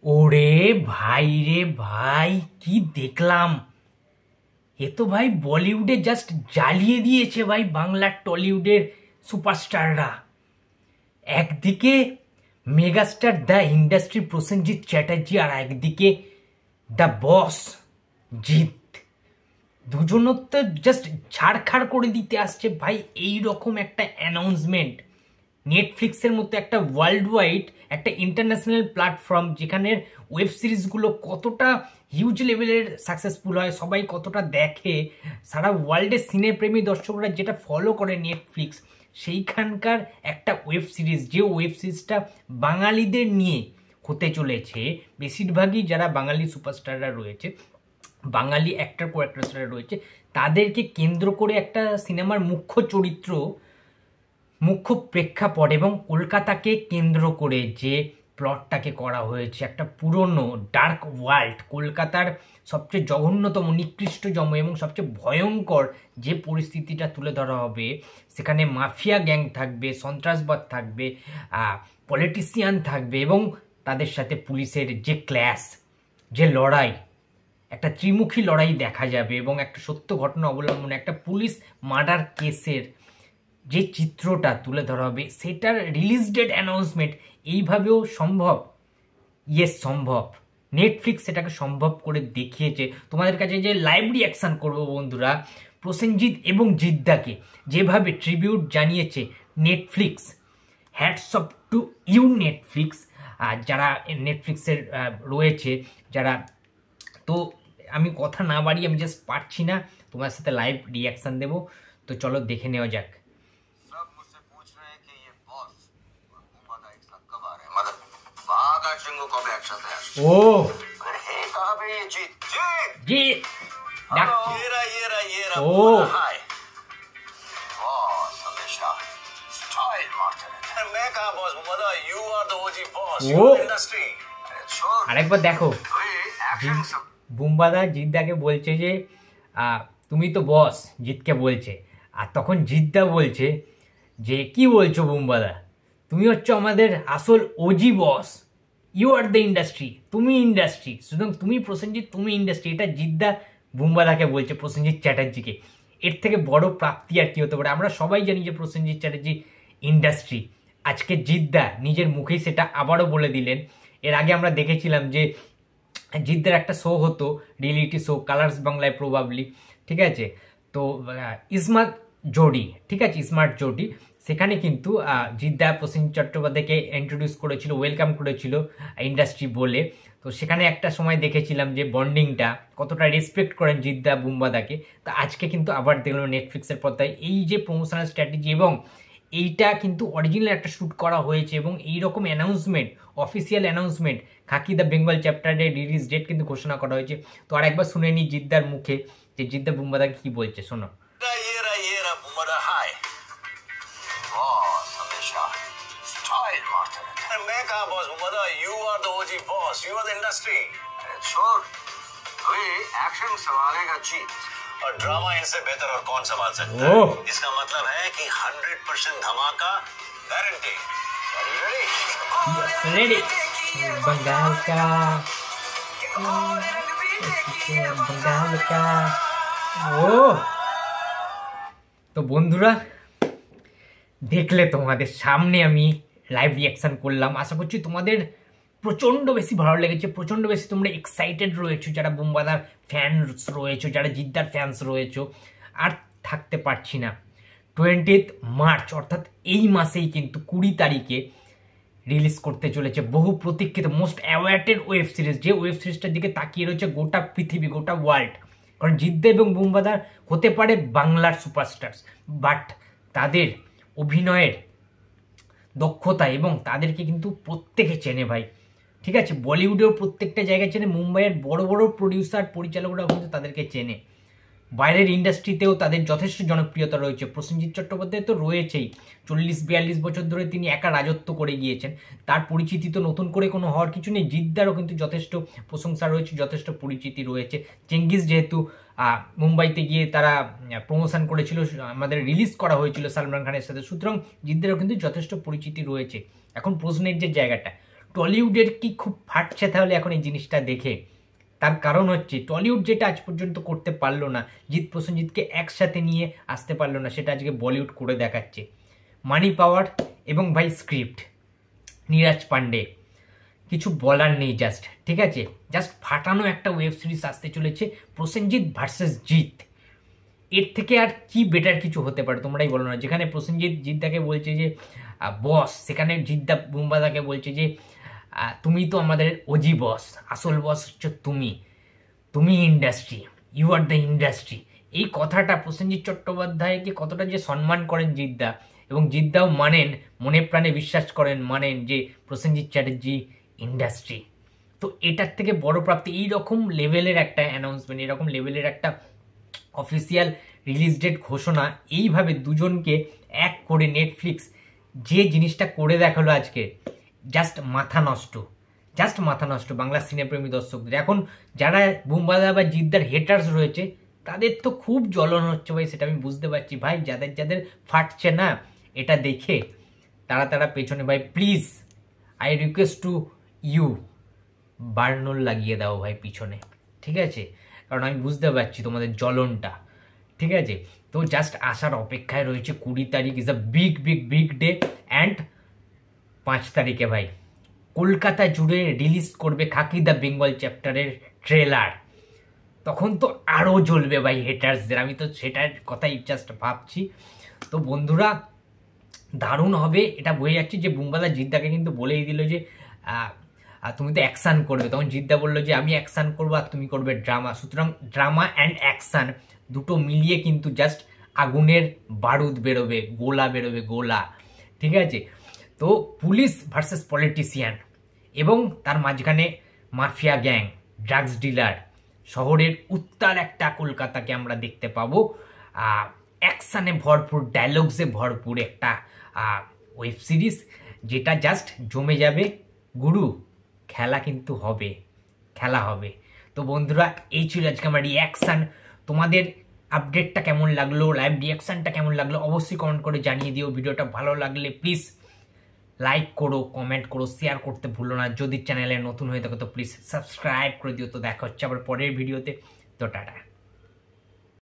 ওরে ভাই রে ভাই, কি দেখলাম! এ তো ভাই বলিউডে জাস্ট জ্বালিয়ে দিয়েছে ভাই বাংলার টলিউডের সুপারস্টাররা। একদিকে megastar the industry Prosenjit Chatterjee, আর একদিকে দ্য বস জিৎ। দুজনের তো জাস্ট ছাড়খাড় করে দিতে আসছে ভাই। এই রকম একটা অ্যানাউন্সমেন্ট নেটফ্লিক্সের মতো একটা ওয়ার্ল্ড ওয়াইড একটা ইন্টারন্যাশনাল প্ল্যাটফর্ম, যেখানের ওয়েব সিরিজগুলো কতটা হিউজ লেভেলের সাকসেসফুল হয়, সবাই কতটা দেখে, সারা ওয়ার্ল্ডের সিনেপ্রেমী দর্শকরা যেটা ফলো করে নেটফ্লিক্স, সেইখানকার একটা ওয়েব সিরিজ, যে ওয়েব সিরিজটা বাঙালিদের নিয়ে হতে চলেছে। বেশিরভাগই যারা বাঙালি সুপারস্টাররা রয়েছে, বাঙালি অ্যাক্টর কো অ্যাক্ট্রেসরা রয়েছে, তাদেরকে কেন্দ্র করে একটা সিনেমার মুখ্য চরিত্র, মুখ্য প্রেক্ষাপট এবং কলকাতাকে কেন্দ্র করে যে প্লটটাকে করা হয়েছে, একটা পুরনো ডার্ক ওয়ার্ল্ড, কলকাতার সবচেয়ে জঘন্যতম, নিকৃষ্টতম এবং সবচেয়ে ভয়ঙ্কর যে পরিস্থিতিটা তুলে ধরা হবে। সেখানে মাফিয়া গ্যাং থাকবে, সন্ত্রাসবাদ থাকবে, পলিটিশিয়ান থাকবে এবং তাদের সাথে পুলিশের যে ক্ল্যাশ, যে লড়াই, একটা ত্রিমুখী লড়াই দেখা যাবে এবং একটা সত্য ঘটনা অবলম্বনে একটা পুলিশ মার্ডার কেসের যে চিত্রটা তুলে ধরা হবে, সেটার রিলিজ ডেট অ্যানাউন্সমেন্ট এইভাবেও সম্ভব। ইয়েস, সম্ভব। নেটফ্লিক্স সেটাকে সম্ভব করে দেখিয়েছে। তোমাদের কাছে যে লাইভ রিয়াকশান করবো বন্ধুরা, প্রসেনজিৎ এবং জিদ্দাকে যেভাবে ট্রিবিউট জানিয়েছে Netflix, hats off to you Netflix. আর যারা নেটফ্লিক্সের রয়েছে যারা, তো আমি কথা না বাড়ি, আমি জাস্ট পারছি না, তোমার সাথে লাইভ রিয়াকশান দেবো। তো চলো দেখে নেওয়া যাক। ও कहाँ पे ये जीत जीत जीत ये रहा ओ बॉस हमेशा स्टाइल मारते रहते हैं। मैं कहाँ बॉस मुमदा, you are the OG boss, ओ। You industry. আরেকবার দেখো, বুম্বাদা জিদ্দাকে বলছে যে তুমি তো বস, জিতকে বলছে। আর তখন জিদ্দা বলছে যে কি বলছো বুম্বাদা, তুমি হচ্ছে আমাদের আসল OG boss, you are the industry, তুমি ইন্ডাস্ট্রি, সুতরাং তুমি প্রসেনজিৎ, তুমি ইন্ডাস্ট্রি। এটা জিদ্দা বুম্বাদাকে বলছে, প্রসেনজিৎ চ্যাটার্জিকে। এর থেকে বড় প্রাপ্তি আর কি হতে পারে? আমরা সবাই জানি যে প্রসেনজিৎ চ্যাটার্জি ইন্ডাস্ট্রি। আজকে জিদ্দা নিজের মুখেই সেটা আবারও বলে দিলেন। এর আগে আমরা দেখেছিলাম যে জিদ্দার একটা শো হতো, রিয়েলিটি শো, কালার্স বাংলায় প্রবাবলি, ঠিক আছে? তো স্মার্ট জোডি, ঠিক আছে, স্মার্ট জোডি, সেখানে কিন্তু জিদ্দা প্রসেনজিৎ চট্টোপাধ্যায়কে ইন্ট্রোডিউস করেছিল, ওয়েলকাম করেছিল ইন্ডাস্ট্রি বলে। তো সেখানে একটা সময় দেখেছিলাম যে বন্ডিংটা কতটা রেসপেক্ট করেন জিদ্দা বুম্বাদাকে। তো আজকে কিন্তু আবার দেখলাম নেটফ্লিক্সের পর্দায় এই যে প্রমোশনাল স্ট্র্যাটেজি, এবং এইটা কিন্তু অরিজিনাল একটা শ্যুট করা হয়েছে, এবং এইরকম announcement, official announcement, Khakee the Bengal চ্যাপ্টারের রিলিজ ডেট কিন্তু ঘোষণা করা হয়েছে। তো আর একবার শুনে নিই জিদ্দার মুখে যে জিদ্দা বুম্বাদাকে কি বলছে, শোনো। ये रहा मुमदा, हाय बॉस हमेशा स्टाइल मारते रहते हैं। मैं कहाँ बॉस मुमदा, you are the OG boss, you are the industry. छोड़, अभी एक्शन संभालेगा जीत, और ड्रामा इनसे बेहतर और कौन संभाल सकता है। इसका मतलब है कि 100% धमाका गारंटी। रेडी? बंगाल का बंगाल का ও। তো বন্ধুরা দেখলে, তোমাদের সামনে আমি লাইভ রিয়াকশান করলাম। আশা করছি তোমাদের প্রচণ্ড বেশি ভালো লেগেছে, প্রচণ্ড বেশি তোমরা এক্সাইটেড রয়েছো, যারা বুম্বাদার ফ্যান্স রয়েছো, যারা জিদ্দার ফ্যান্স রয়েছো। আর থাকতে পারছি না। 20 মার্চ অর্থাৎ এই মাসেই কিন্তু 20 তারিখে রিলিজ করতে চলেছে বহু প্রতীক্ষিত, মোস্ট অ্যাওয়ার্ডেড ওয়েব সিরিজ, যে ওয়েব সিরিজটার দিকে তাকিয়ে রয়েছে গোটা পৃথিবী, গোটা ওয়ার্ল্ড। কারণ জিদ্দা এবং বুম্বাদার হতে পারে বাংলার সুপারস্টার্স, বাট তাদের অভিনয়ের দক্ষতা এবং তাদেরকে কিন্তু প্রত্যেকে চেনে ভাই, ঠিক আছে? বলিউডেও প্রত্যেকটা জায়গায় চেনে, মুম্বাইয়ের বড় বড় প্রডিউসার, পরিচালকরাও কিন্তু তাদেরকে চেনে, বাইরের ইন্ডাস্ট্রিতেও তাদের যথেষ্ট জনপ্রিয়তা রয়েছে। প্রসেনজিৎ চট্টোপাধ্যায় তো রয়েছেই, 40-42 বছর ধরে তিনি একা রাজত্ব করে গিয়েছেন, তার পরিচিতি তো নতুন করে কোনো হওয়ার কিছু নেই। জিদ্দারও কিন্তু যথেষ্ট প্রশংসা রয়েছে, যথেষ্ট পরিচিতি রয়েছে। চেঙ্গিস যেহেতু মুম্বাইতে গিয়ে তারা প্রমোশন করেছিল, আমাদের রিলিজ করা হয়েছিল সালমান খানের সাথে, সুতরাং জিদ্দারও কিন্তু যথেষ্ট পরিচিতি রয়েছে। এখন প্রশ্নের যে জায়গাটা, টলিউডের কি খুব ফাটছে তাহলে এখন এই জিনিসটা দেখে। তার কারণ হচ্ছে টলিউড যেটা আজ পর্যন্ত করতে পারলো না, জিৎ প্রসেনজিৎকে একসাথে নিয়ে আসতে পারলো না, সেটা আজকে বলিউড করে দেখাচ্ছে। মানি পাওয়ার এবং ভাই স্ক্রিপ্ট, নীরাজ পান্ডে, কিছু বলার নেই জাস্ট, ঠিক আছে? জাস্ট ফাটানো একটা ওয়েব সিরিজ আসতে চলেছে, প্রসেনজিৎ ভার্সেস জিৎ। এর থেকে আর কি বেটার কিছু হতে পারে তোমরাই বলো না। যেখানে প্রসেনজিৎ জিৎদাকে বলছে যে বস, সেখানে জিৎদা বুম্বাদাকে বলছে যে তুমি তো আমাদের ওজি বস, আসল বস হচ্ছে তুমি industry, you are the industry. এই কথাটা প্রসেনজিৎ চট্টোপাধ্যায়কে কতটা যে সম্মান করেন জিৎদা, এবং জিৎদাও মানেন, মনে প্রাণে বিশ্বাস করেন, মানেন যে প্রসেনজিৎ চ্যাটার্জি ইন্ডাস্ট্রি। তো এটার থেকে বড় প্রাপ্তি এইরকম লেভেলের একটা অ্যানাউন্সমেন্ট, এরকম লেভেলের একটা অফিসিয়াল রিলিজ ডেট ঘোষণা, এইভাবে দুজনকে এক করে নেটফ্লিক্স যে জিনিসটা করে দেখালো আজকে, জাস্ট মাথা নষ্ট বাংলা সিনেপ্রেমী দর্শকদের। এখন যারা বুম্বাদা বা জিদ্দার হেটার্স রয়েছে তাদের তো খুব জ্বলন হচ্ছে ভাই, সেটা আমি বুঝতে পারছি ভাই। যাদের ফাটছে না এটা দেখে, তারা পেছনে ভাই please I request to you Burnol লাগিয়ে দাও ভাই পিছনে, ঠিক আছে? কারণ আমি বুঝতে পারছি তোমাদের জ্বলনটা, ঠিক আছে? তো জাস্ট আসার অপেক্ষায় রয়েছে। 20 তারিখ is a big day, and 5 তারিখে ভাই কলকাতা জুড়ে রিলিজ করবে খাকি দ্য বেঙ্গল চ্যাপ্টারের ট্রেলার। তখন তো আরও জ্বলবে ভাই হেটার্সদের, আমি তো সেটার কথাই জাস্ট ভাবছি। তো বন্ধুরা দারুণ হবে, এটা বোঝা যাচ্ছে যে বুম্বাদা জিদ্দাকে কিন্তু বলেই দিল যে তুমি তো অ্যাকশান করবে। তখন জিদ্দা বললো যে আমি অ্যাকশান করবো আর তুমি করবে ড্রামা। সুতরাং ড্রামা অ্যান্ড অ্যাকশান দুটো মিলিয়ে কিন্তু জাস্ট আগুনের বারুদ বেরোবে, গোলা, ঠিক আছে? তো পুলিশ ভার্সেস পলিটিশিয়ান, এবং তার মাঝখানে মাফিয়া গ্যাং, ড্রাগস ডিলার, শহরের উত্তাল একটা কলকাতাকে আমরা দেখতে পাবো। অ্যাকশানে ভরপুর, ডায়লগসে ভরপুর একটা ওয়েব সিরিজ, যেটা জাস্ট জমে যাবে। গুরু খেলা কিন্তু হবে। তো বন্ধুরা এই ছিল আজকে আমার রিয়াকশান। তোমাদের আপডেটটা কেমন লাগলো, লাইভ রিয়াকশানটা কেমন লাগলো অবশ্যই কমেন্ট করে জানিয়ে দিও। ভিডিওটা ভালো লাগলে প্লিজ লাইক করো, কমেন্ট করো, শেয়ার করতে ভুলো না। যদি চ্যানেলে নতুন হয়ে থাকো তো প্লিজ সাবস্ক্রাইব করে দিও। তো দেখা হচ্ছে আবার পরের ভিডিওতে। তো টাটা।